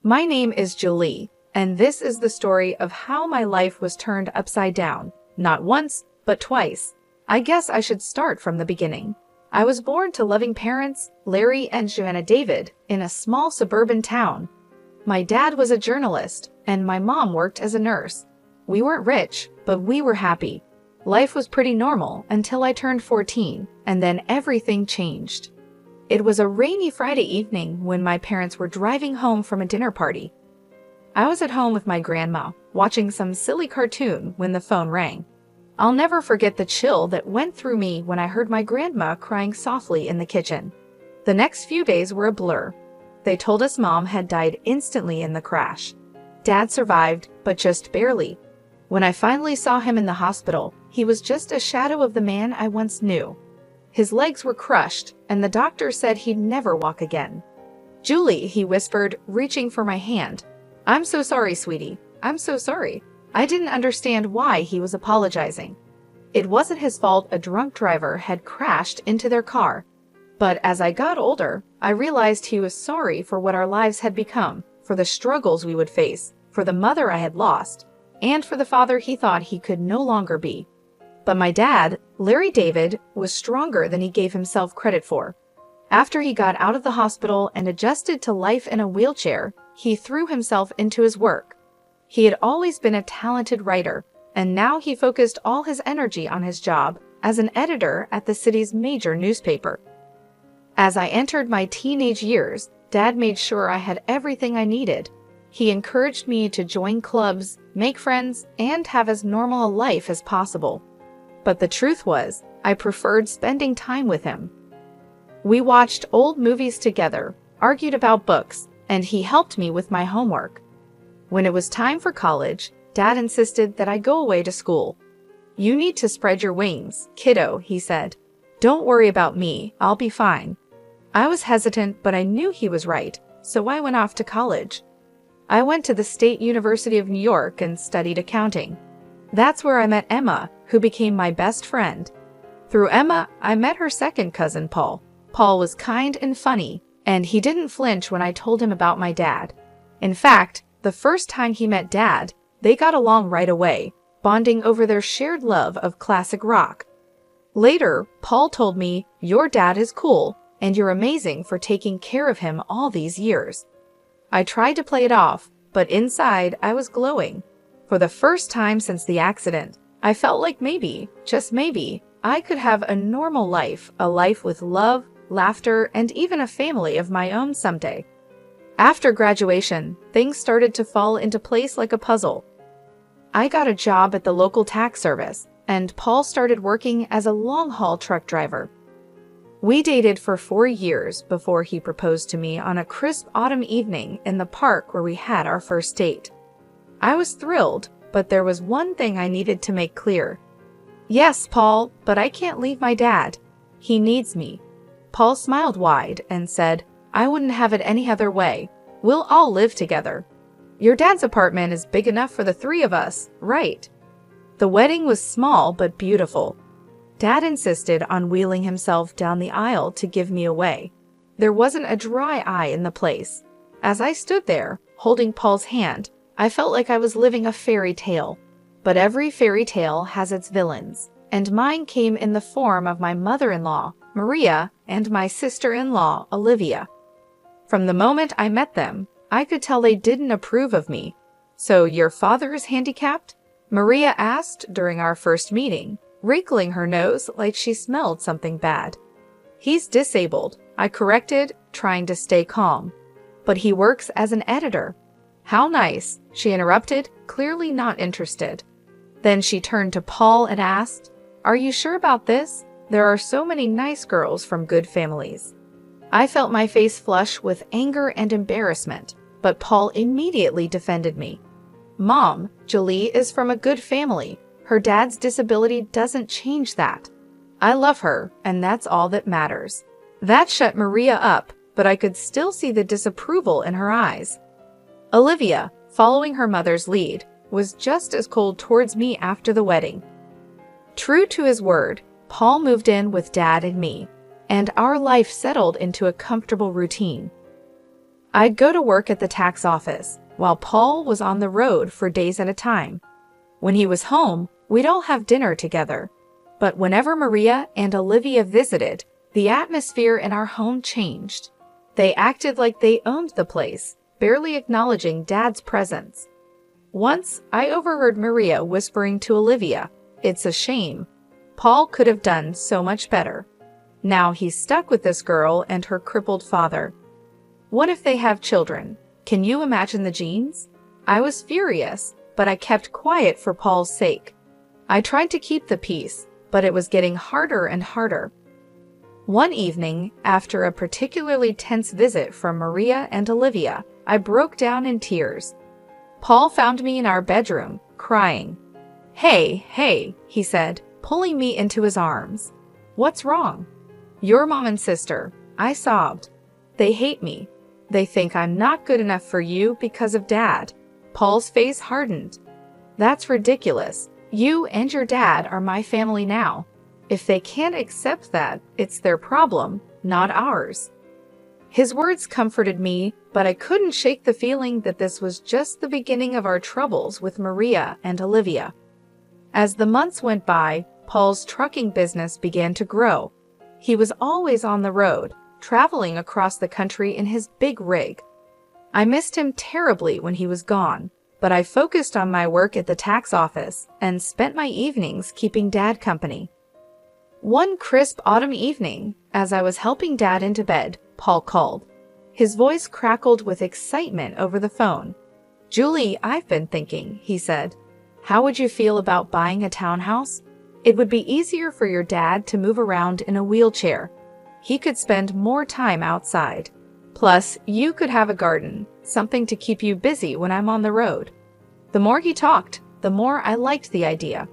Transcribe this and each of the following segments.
My name is Julie, and this is the story of how my life was turned upside down, not once, but twice. I guess I should start from the beginning. I was born to loving parents, Larry and Joanna David, in a small suburban town. My dad was a journalist, and my mom worked as a nurse. We weren't rich, but we were happy. Life was pretty normal until I turned 14, and then everything changed. It was a rainy Friday evening when my parents were driving home from a dinner party. I was at home with my grandma, watching some silly cartoon when the phone rang. I'll never forget the chill that went through me when I heard my grandma crying softly in the kitchen. The next few days were a blur. They told us Mom had died instantly in the crash. Dad survived, but just barely. When I finally saw him in the hospital, he was just a shadow of the man I once knew. His legs were crushed, and the doctor said he'd never walk again. "Julie," he whispered, reaching for my hand. "I'm so sorry, sweetie. I'm so sorry." I didn't understand why he was apologizing. It wasn't his fault a drunk driver had crashed into their car. But as I got older, I realized he was sorry for what our lives had become, for the struggles we would face, for the mother I had lost, and for the father he thought he could no longer be. But my dad, Larry David, was stronger than he gave himself credit for. After he got out of the hospital and adjusted to life in a wheelchair, he threw himself into his work. He had always been a talented writer, and now he focused all his energy on his job as an editor at the city's major newspaper. As I entered my teenage years, Dad made sure I had everything I needed. He encouraged me to join clubs, make friends, and have as normal a life as possible. But the truth was, I preferred spending time with him. We watched old movies together, argued about books, and he helped me with my homework. When it was time for college, Dad insisted that I go away to school. "You need to spread your wings, kiddo," he said. "Don't worry about me, I'll be fine." I was hesitant, but I knew he was right, so I went off to college. I went to the State University of New York and studied accounting. That's where I met Emma, who became my best friend. Through Emma, I met her second cousin, Paul. Paul was kind and funny, and he didn't flinch when I told him about my dad. In fact, the first time he met Dad, they got along right away, bonding over their shared love of classic rock. Later, Paul told me, "Your dad is cool, and you're amazing for taking care of him all these years." I tried to play it off, but inside I was glowing. For the first time since the accident, I felt like maybe, just maybe, I could have a normal life, a life with love, laughter, and even a family of my own someday. After graduation, things started to fall into place like a puzzle. I got a job at the local tax service, and Paul started working as a long-haul truck driver. We dated for 4 years before he proposed to me on a crisp autumn evening in the park where we had our first date. I was thrilled, but there was one thing I needed to make clear. "Yes, Paul, but I can't leave my dad. He needs me." Paul smiled wide and said, "I wouldn't have it any other way. We'll all live together. Your dad's apartment is big enough for the 3 of us, right?" The wedding was small but beautiful. Dad insisted on wheeling himself down the aisle to give me away. There wasn't a dry eye in the place. As I stood there, holding Paul's hand, I felt like I was living a fairy tale. But every fairy tale has its villains, and mine came in the form of my mother-in-law, Maria, and my sister-in-law, Olivia. From the moment I met them, I could tell they didn't approve of me. "So your father is handicapped?" Maria asked during our first meeting, wrinkling her nose like she smelled something bad. "He's disabled," I corrected, trying to stay calm. "But he works as an editor." "How nice," she interrupted, clearly not interested. Then she turned to Paul and asked, "Are you sure about this? There are so many nice girls from good families." I felt my face flush with anger and embarrassment, but Paul immediately defended me. "Mom, Julie is from a good family. Her dad's disability doesn't change that. I love her, and that's all that matters." That shut Maria up, but I could still see the disapproval in her eyes. Olivia, following her mother's lead, was just as cold towards me after the wedding. True to his word, Paul moved in with Dad and me, and our life settled into a comfortable routine. I'd go to work at the tax office, while Paul was on the road for days at a time. When he was home, we'd all have dinner together. But whenever Maria and Olivia visited, the atmosphere in our home changed. They acted like they owned the place, barely acknowledging Dad's presence. Once, I overheard Maria whispering to Olivia, "It's a shame. Paul could have done so much better. Now he's stuck with this girl and her crippled father. What if they have children? Can you imagine the genes?" I was furious, but I kept quiet for Paul's sake. I tried to keep the peace, but it was getting harder and harder. One evening, after a particularly tense visit from Maria and Olivia, I broke down in tears. Paul found me in our bedroom, crying. Hey, he said, pulling me into his arms. "What's wrong?" "Your mom and sister," I sobbed. "They hate me. They think I'm not good enough for you because of Dad." Paul's face hardened. "That's ridiculous. You and your dad are my family now. If they can't accept that, it's their problem, not ours." His words comforted me, but I couldn't shake the feeling that this was just the beginning of our troubles with Maria and Olivia. As the months went by, Paul's trucking business began to grow. He was always on the road, traveling across the country in his big rig. I missed him terribly when he was gone, but I focused on my work at the tax office and spent my evenings keeping Dad company. One crisp autumn evening, as I was helping Dad into bed, Paul called. His voice crackled with excitement over the phone. "Julie, I've been thinking," he said. "How would you feel about buying a townhouse? It would be easier for your dad to move around in a wheelchair. He could spend more time outside. Plus, you could have a garden, something to keep you busy when I'm on the road." The more he talked, the more I liked the idea.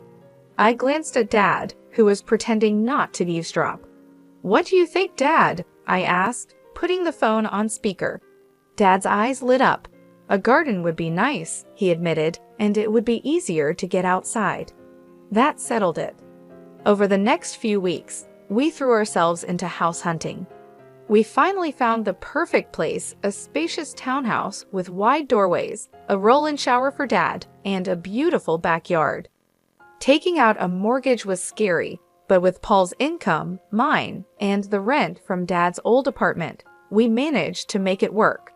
I glanced at Dad, who was pretending not to eavesdrop. "What do you think, Dad?" I asked, putting the phone on speaker. Dad's eyes lit up. "A garden would be nice," he admitted, "and it would be easier to get outside." That settled it. Over the next few weeks, we threw ourselves into house hunting. We finally found the perfect place, a spacious townhouse with wide doorways, a roll-in shower for Dad, and a beautiful backyard. Taking out a mortgage was scary, but with Paul's income, mine, and the rent from Dad's old apartment, we managed to make it work.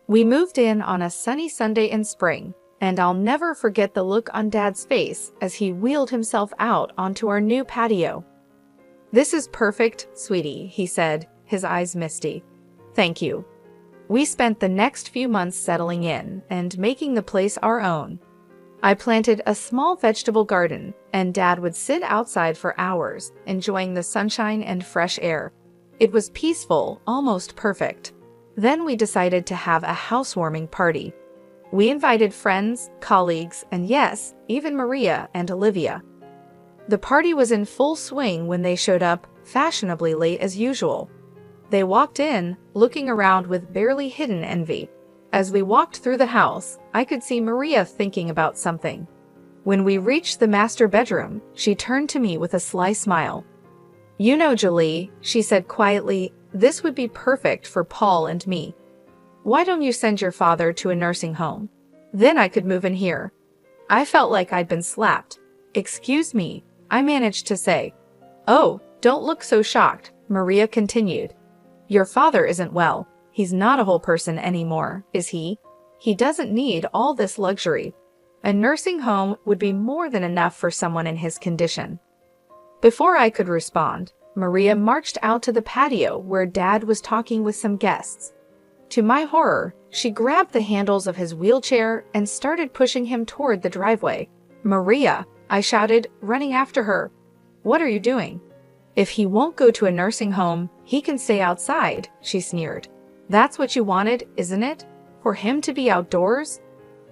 We moved in on a sunny Sunday in spring, and I'll never forget the look on Dad's face as he wheeled himself out onto our new patio. "This is perfect, sweetie," he said, his eyes misty. "Thank you." We spent the next few months settling in and making the place our own. I planted a small vegetable garden, and Dad would sit outside for hours, enjoying the sunshine and fresh air. It was peaceful, almost perfect. Then we decided to have a housewarming party. We invited friends, colleagues, and yes, even Maria and Olivia. The party was in full swing when they showed up, fashionably late as usual. They walked in, looking around with barely hidden envy. As we walked through the house, I could see Maria thinking about something. When we reached the master bedroom, she turned to me with a sly smile. "You know, Julie," she said quietly, "this would be perfect for Paul and me. Why don't you send your father to a nursing home? Then I could move in here." I felt like I'd been slapped. "Excuse me," I managed to say. "Oh, don't look so shocked," Maria continued. "Your father isn't well. He's not a whole person anymore, is he? He doesn't need all this luxury. A nursing home would be more than enough for someone in his condition." Before I could respond, Maria marched out to the patio where Dad was talking with some guests. To my horror, she grabbed the handles of his wheelchair and started pushing him toward the driveway. "Maria!" I shouted, running after her. "What are you doing?" "If he won't go to a nursing home, he can stay outside," she sneered. "That's what you wanted, isn't it? For him to be outdoors?"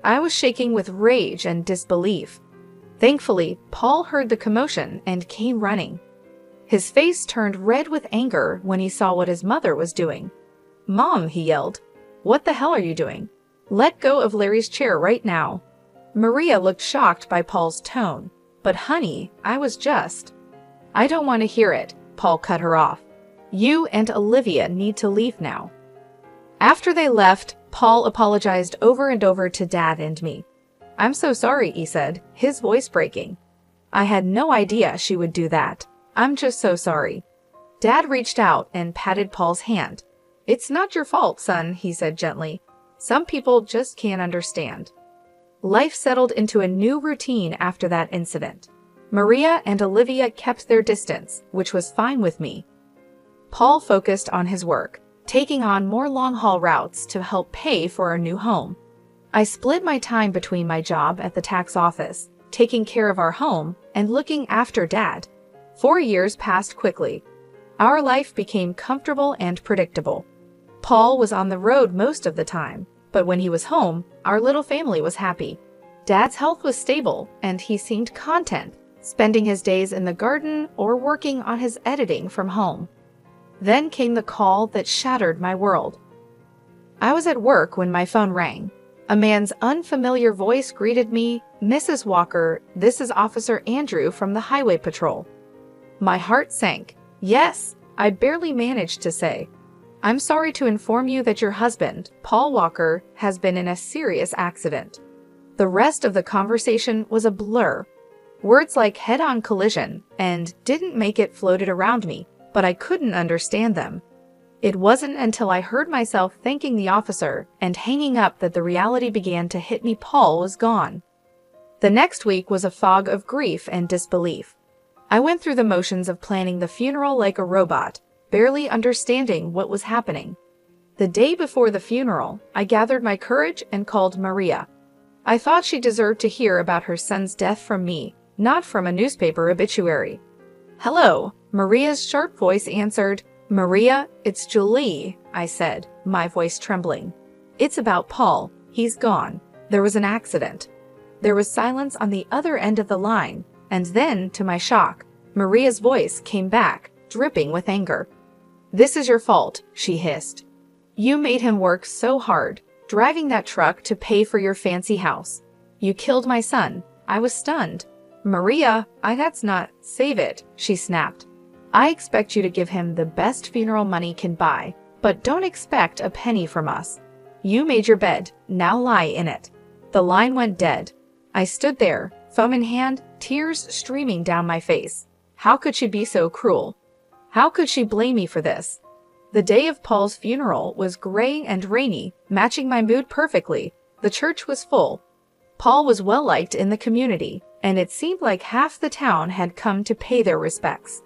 I was shaking with rage and disbelief. Thankfully, Paul heard the commotion and came running. His face turned red with anger when he saw what his mother was doing. "Mom," he yelled, "what the hell are you doing? Let go of Larry's chair right now." Maria looked shocked by Paul's tone. "But honey, I was just—" "I don't want to hear it," Paul cut her off. "You and Olivia need to leave now." After they left, Paul apologized over and over to Dad and me. "I'm so sorry," he said, his voice breaking. "I had no idea she would do that. I'm just so sorry." Dad reached out and patted Paul's hand. "It's not your fault, son," he said gently. "Some people just can't understand." Life settled into a new routine after that incident. Maria and Olivia kept their distance, which was fine with me. Paul focused on his work, taking on more long-haul routes to help pay for our new home. I split my time between my job at the tax office, taking care of our home, and looking after Dad. 4 years passed quickly. Our life became comfortable and predictable. Paul was on the road most of the time, but when he was home, our little family was happy. Dad's health was stable, and he seemed content, spending his days in the garden or working on his editing from home. Then came the call that shattered my world. I was at work when my phone rang. A man's unfamiliar voice greeted me, "Mrs. Walker, this is Officer Andrew from the Highway Patrol." My heart sank. "Yes," I barely managed to say. "I'm sorry to inform you that your husband, Paul Walker, has been in a serious accident." The rest of the conversation was a blur. Words like head-on collision and "didn't make it" floated around me, but I couldn't understand them. It wasn't until I heard myself thanking the officer and hanging up that the reality began to hit me. Paul was gone. The next week was a fog of grief and disbelief. I went through the motions of planning the funeral like a robot, barely understanding what was happening. The day before the funeral, I gathered my courage and called Maria. I thought she deserved to hear about her son's death from me, not from a newspaper obituary. "Hello," Maria's sharp voice answered. "Maria, it's Julie," I said, my voice trembling. "It's about Paul. He's gone. There was an accident." There was silence on the other end of the line, and then, to my shock, Maria's voice came back, dripping with anger. "This is your fault," she hissed. "You made him work so hard, driving that truck to pay for your fancy house. You killed my son." I was stunned. "Maria, that's not..." "Save it," she snapped. "I expect you to give him the best funeral money can buy, but don't expect a penny from us. You made your bed, now lie in it." The line went dead. I stood there, phone in hand, tears streaming down my face. How could she be so cruel? How could she blame me for this? The day of Paul's funeral was gray and rainy, matching my mood perfectly. The church was full. Paul was well liked in the community, and it seemed like half the town had come to pay their respects.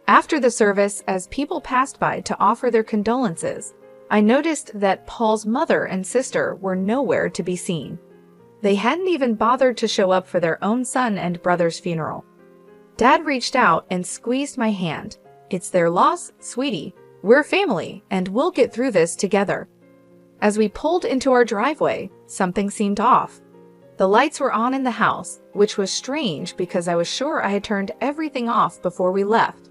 After the service, as people passed by to offer their condolences, I noticed that Paul's mother and sister were nowhere to be seen. They hadn't even bothered to show up for their own son and brother's funeral. Dad reached out and squeezed my hand. "It's their loss, sweetie. We're family, and we'll get through this together." As we pulled into our driveway, something seemed off. The lights were on in the house, which was strange because I was sure I had turned everything off before we left.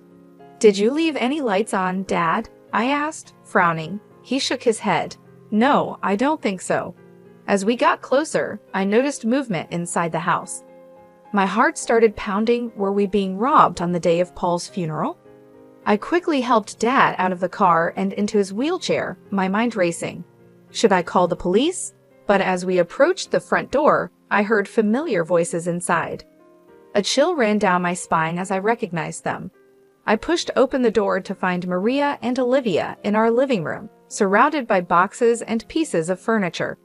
"Did you leave any lights on, Dad?" I asked, frowning. He shook his head. "No, I don't think so." As we got closer, I noticed movement inside the house. My heart started pounding. Were we being robbed on the day of Paul's funeral? I quickly helped Dad out of the car and into his wheelchair, my mind racing. Should I call the police? But as we approached the front door, I heard familiar voices inside. A chill ran down my spine as I recognized them. I pushed open the door to find Maria and Olivia in our living room, surrounded by boxes and pieces of furniture.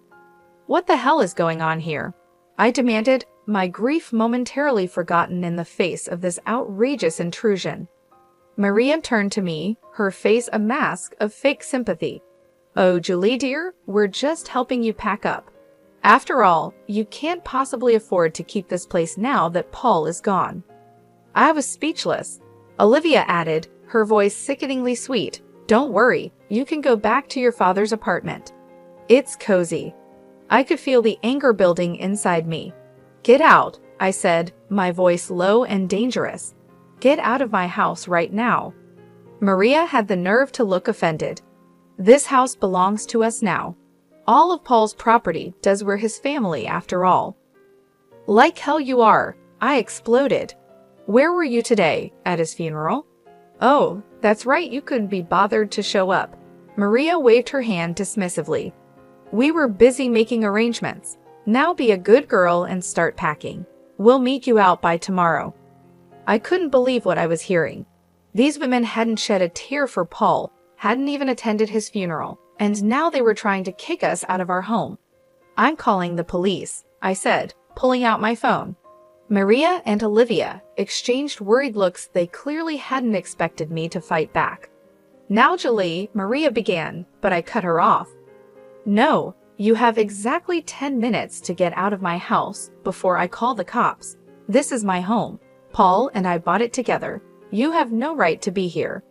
"What the hell is going on here?" I demanded, my grief momentarily forgotten in the face of this outrageous intrusion. Maria turned to me, her face a mask of fake sympathy. "Oh, Julie dear, we're just helping you pack up. After all, you can't possibly afford to keep this place now that Paul is gone." I was speechless. Olivia added, her voice sickeningly sweet, "Don't worry, you can go back to your father's apartment. It's cozy." I could feel the anger building inside me. "Get out," I said, my voice low and dangerous. "Get out of my house right now." Maria had the nerve to look offended. "This house belongs to us now. All of Paul's property does. We're his family after all." "Like hell you are," I exploded. "Where were you today? At his funeral?" "Oh, that's right, you couldn't be bothered to show up." Maria waved her hand dismissively. We were busy making arrangements. Now be a good girl and start packing. We'll meet you out by tomorrow. I couldn't believe what I was hearing. These women hadn't shed a tear for Paul, hadn't even attended his funeral, and now they were trying to kick us out of our home. I'm calling the police, I said, pulling out my phone. Maria and Olivia exchanged worried looks. They clearly hadn't expected me to fight back. Now, Julie, Maria began, but I cut her off. No, you have exactly 10 minutes to get out of my house before I call the cops. This is my home. Paul and I bought it together. You have no right to be here.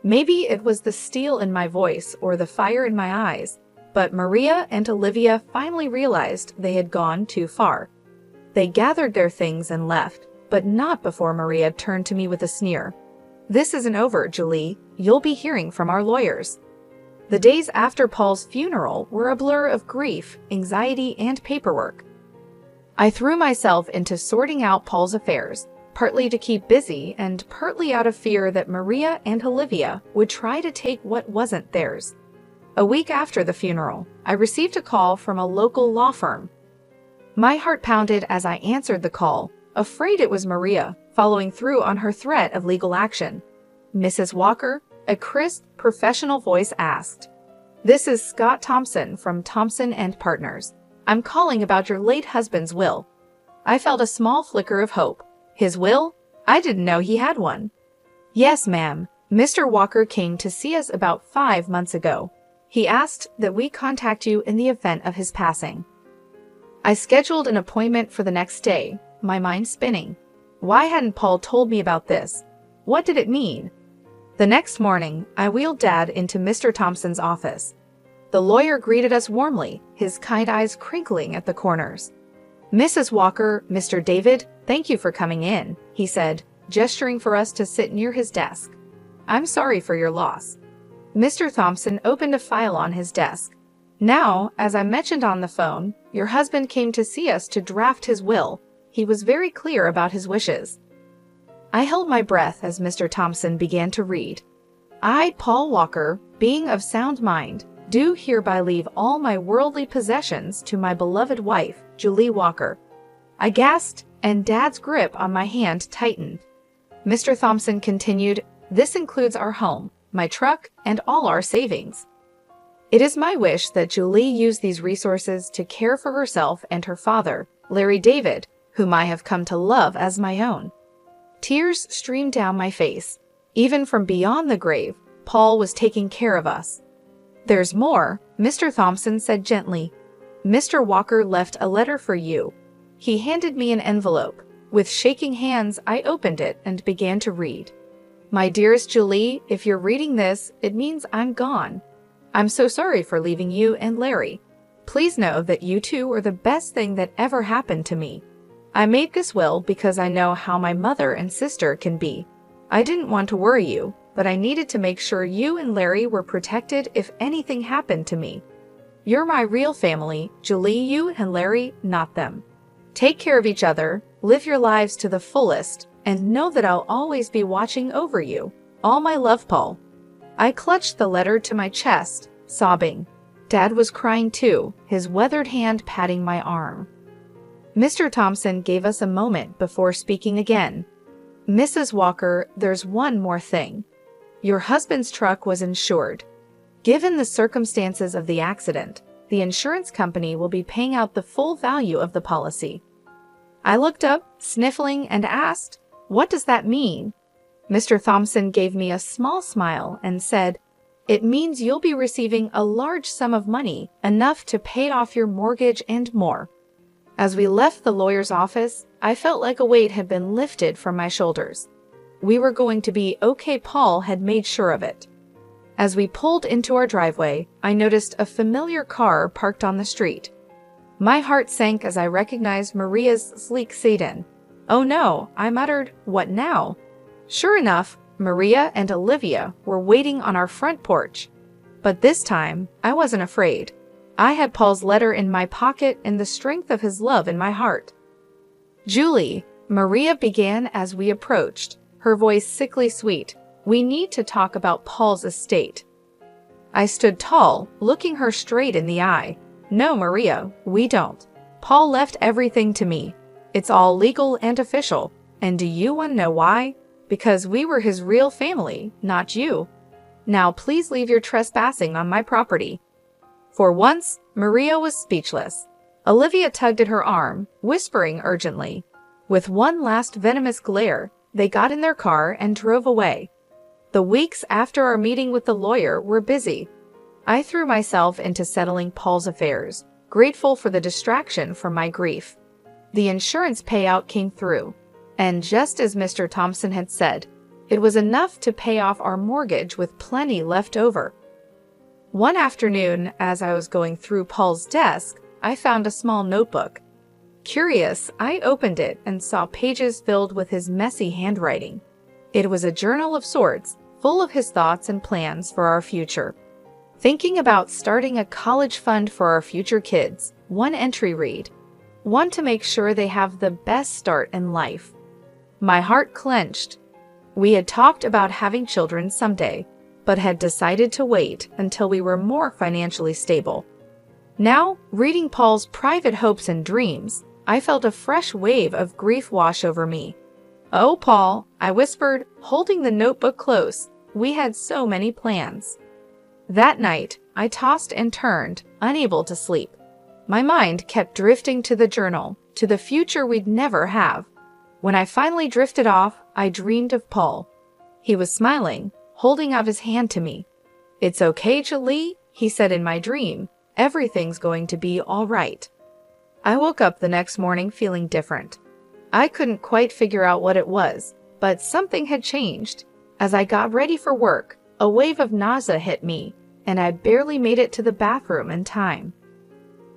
Maybe it was the steel in my voice or the fire in my eyes, but Maria and Olivia finally realized they had gone too far. They gathered their things and left, but not before Maria turned to me with a sneer. This isn't over, Julie. You'll be hearing from our lawyers. The days after Paul's funeral were a blur of grief, anxiety, and paperwork. I threw myself into sorting out Paul's affairs, partly to keep busy and partly out of fear that Maria and Olivia would try to take what wasn't theirs. A week after the funeral, I received a call from a local law firm. My heart pounded as I answered the call, afraid it was Maria, following through on her threat of legal action. Mrs. Walker, a crisp, professional voice asked. This is Scott Thompson from Thompson & Partners. I'm calling about your late husband's will. I felt a small flicker of hope. His will? I didn't know he had one. Yes, ma'am. Mr. Walker came to see us about 5 months ago. He asked that we contact you in the event of his passing. I scheduled an appointment for the next day, my mind spinning. Why hadn't Paul told me about this? What did it mean? The next morning, I wheeled Dad into Mr. Thompson's office. The lawyer greeted us warmly, his kind eyes crinkling at the corners. Mrs. Walker, Mr. David, thank you for coming in, he said, gesturing for us to sit near his desk. I'm sorry for your loss. Mr. Thompson opened a file on his desk. Now, as I mentioned on the phone, your husband came to see us to draft his will. He was very clear about his wishes. I held my breath as Mr. Thompson began to read. I, Paul Walker, being of sound mind, do hereby leave all my worldly possessions to my beloved wife, Julie Walker. I gasped, and Dad's grip on my hand tightened. Mr. Thompson continued, this includes our home, my truck, and all our savings. It is my wish that Julie use these resources to care for herself and her father, Larry David, whom I have come to love as my own. Tears streamed down my face. Even from beyond the grave, Paul was taking care of us. There's more, Mr. Thompson said gently. Mr. Walker left a letter for you. He handed me an envelope. With shaking hands, I opened it and began to read. My dearest Julie, if you're reading this, it means I'm gone. I'm so sorry for leaving you and Larry. Please know that you two are the best thing that ever happened to me. I made this will because I know how my mother and sister can be. I didn't want to worry you, but I needed to make sure you and Larry were protected if anything happened to me. You're my real family, Julie, you and Larry, not them. Take care of each other, live your lives to the fullest, and know that I'll always be watching over you. All my love, Paul. I clutched the letter to my chest, sobbing. Dad was crying too, his weathered hand patting my arm. Mr. Thompson gave us a moment before speaking again. Mrs. Walker, there's one more thing. Your husband's truck was insured. Given the circumstances of the accident, the insurance company will be paying out the full value of the policy. I looked up, sniffling, and asked, what does that mean? Mr. Thompson gave me a small smile and said, it means you'll be receiving a large sum of money, enough to pay off your mortgage and more. As we left the lawyer's office, I felt like a weight had been lifted from my shoulders. We were going to be okay. Paul had made sure of it. As we pulled into our driveway, I noticed a familiar car parked on the street. My heart sank as I recognized Maria's sleek sedan. Oh no, I muttered, what now? Sure enough, Maria and Olivia were waiting on our front porch. But this time, I wasn't afraid. I had Paul's letter in my pocket and the strength of his love in my heart. Julie, Maria began as we approached, her voice sickly sweet. We need to talk about Paul's estate. I stood tall, looking her straight in the eye. No, Maria, we don't. Paul left everything to me. It's all legal and official. And do you want to know why? Because we were his real family, not you. Now please leave your trespassing on my property. For once, Maria was speechless. Olivia tugged at her arm, whispering urgently. With one last venomous glare, they got in their car and drove away. The weeks after our meeting with the lawyer were busy. I threw myself into settling Paul's affairs, grateful for the distraction from my grief. The insurance payout came through, and just as Mr. Thompson had said, it was enough to pay off our mortgage with plenty left over. One afternoon, as I was going through Paul's desk, I found a small notebook. Curious, I opened it and saw pages filled with his messy handwriting. It was a journal of sorts, full of his thoughts and plans for our future. Thinking about starting a college fund for our future kids, one entry read, "Want to make sure they have the best start in life." My heart clenched. We had talked about having children someday, but had decided to wait until we were more financially stable. Now, reading Paul's private hopes and dreams, I felt a fresh wave of grief wash over me. "Oh, Paul," I whispered, holding the notebook close, "we had so many plans." That night, I tossed and turned, unable to sleep. My mind kept drifting to the journal, to the future we'd never have. When I finally drifted off, I dreamed of Paul. He was smiling, holding out his hand to me. "It's okay, Julie," he said in my dream. "Everything's going to be all right." I woke up the next morning feeling different. I couldn't quite figure out what it was, but something had changed. As I got ready for work, a wave of nausea hit me, and I barely made it to the bathroom in time.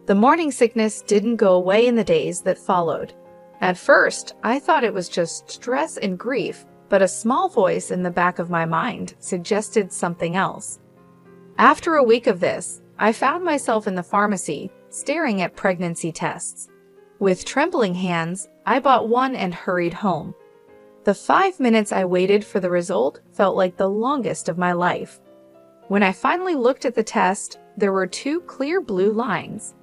The morning sickness didn't go away in the days that followed. At first, I thought it was just stress and grief, but a small voice in the back of my mind suggested something else. After a week of this, I found myself in the pharmacy, staring at pregnancy tests. With trembling hands, I bought one and hurried home. The 5 minutes I waited for the result felt like the longest of my life. When I finally looked at the test, there were 2 clear blue lines.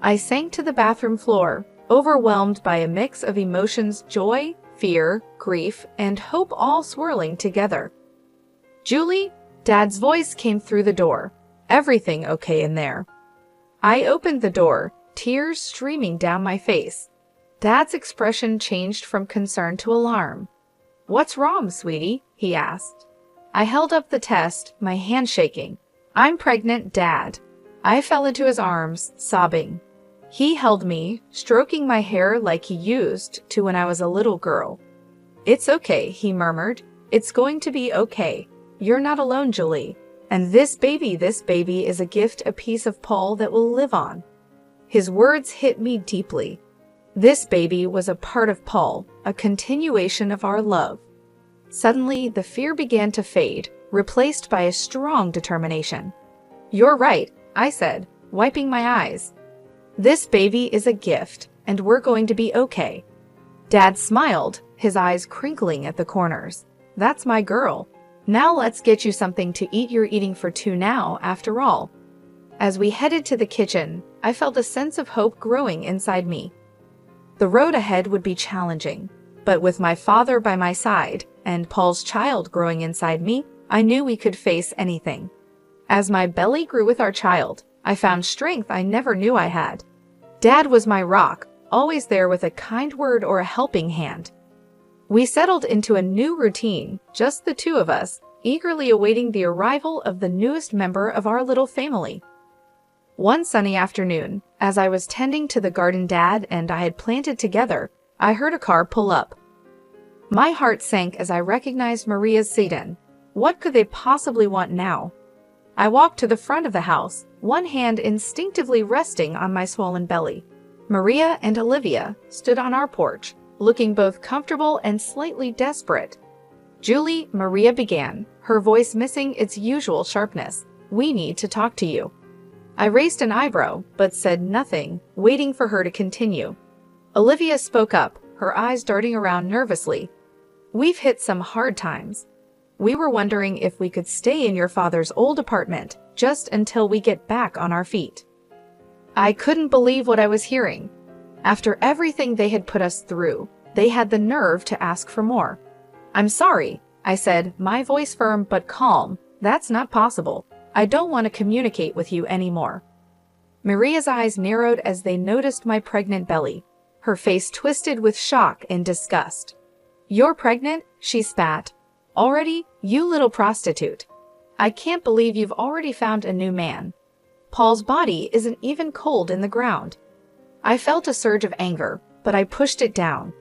I sank to the bathroom floor, overwhelmed by a mix of emotions: joy, fear, grief, and hope all swirling together. "Julie," Dad's voice came through the door. "Everything okay in there?" I opened the door, tears streaming down my face. Dad's expression changed from concern to alarm. "What's wrong, sweetie?" he asked. I held up the test, my hand shaking. "I'm pregnant, Dad." I fell into his arms, sobbing. He held me, stroking my hair like he used to when I was a little girl. "It's okay," he murmured. "It's going to be okay. You're not alone, Julie. And this baby is a gift, a piece of Paul that will live on." His words hit me deeply. This baby was a part of Paul, a continuation of our love. Suddenly, the fear began to fade, replaced by a strong determination. "You're right," I said, wiping my eyes. "This baby is a gift, and we're going to be okay." Dad smiled, his eyes crinkling at the corners. "That's my girl. Now let's get you something to eat. You're eating for 2 now, after all." As we headed to the kitchen, I felt a sense of hope growing inside me. The road ahead would be challenging, but with my father by my side and Paul's child growing inside me, I knew we could face anything. As my belly grew with our child, I found strength I never knew I had. Dad was my rock, always there with a kind word or a helping hand. We settled into a new routine, just the 2 of us, eagerly awaiting the arrival of the newest member of our little family. One sunny afternoon, as I was tending to the garden Dad and I had planted together, I heard a car pull up. My heart sank as I recognized Maria's sedan. What could they possibly want now? I walked to the front of the house, one hand instinctively resting on my swollen belly. Maria and Olivia stood on our porch, looking both comfortable and slightly desperate. "Julie," Maria began, her voice missing its usual sharpness, "we need to talk to you." I raised an eyebrow, but said nothing, waiting for her to continue. Olivia spoke up, her eyes darting around nervously. "We've hit some hard times." We were wondering if we could stay in your father's old apartment just until we get back on our feet." I couldn't believe what I was hearing. After everything they had put us through, they had the nerve to ask for more. "I'm sorry," I said, my voice firm but calm. "That's not possible. I don't want to communicate with you anymore." Maria's eyes narrowed as they noticed my pregnant belly. Her face twisted with shock and disgust. "You're pregnant?" she spat. "Already? You little prostitute. I can't believe you've already found a new man. Paul's body isn't even cold in the ground." I felt a surge of anger, but I pushed it down.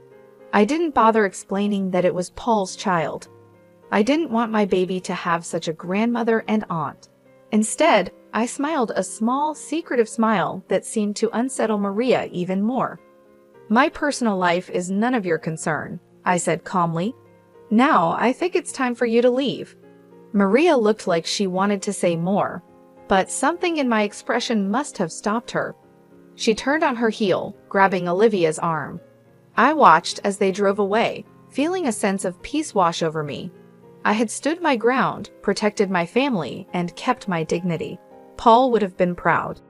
I didn't bother explaining that it was Paul's child. I didn't want my baby to have such a grandmother and aunt. Instead, I smiled a small, secretive smile that seemed to unsettle Maria even more. "My personal life is none of your concern," I said calmly. "Now, I think it's time for you to leave." Maria looked like she wanted to say more, but something in my expression must have stopped her. She turned on her heel, grabbing Olivia's arm. I watched as they drove away, feeling a sense of peace wash over me. I had stood my ground, protected my family, and kept my dignity. Paul would have been proud.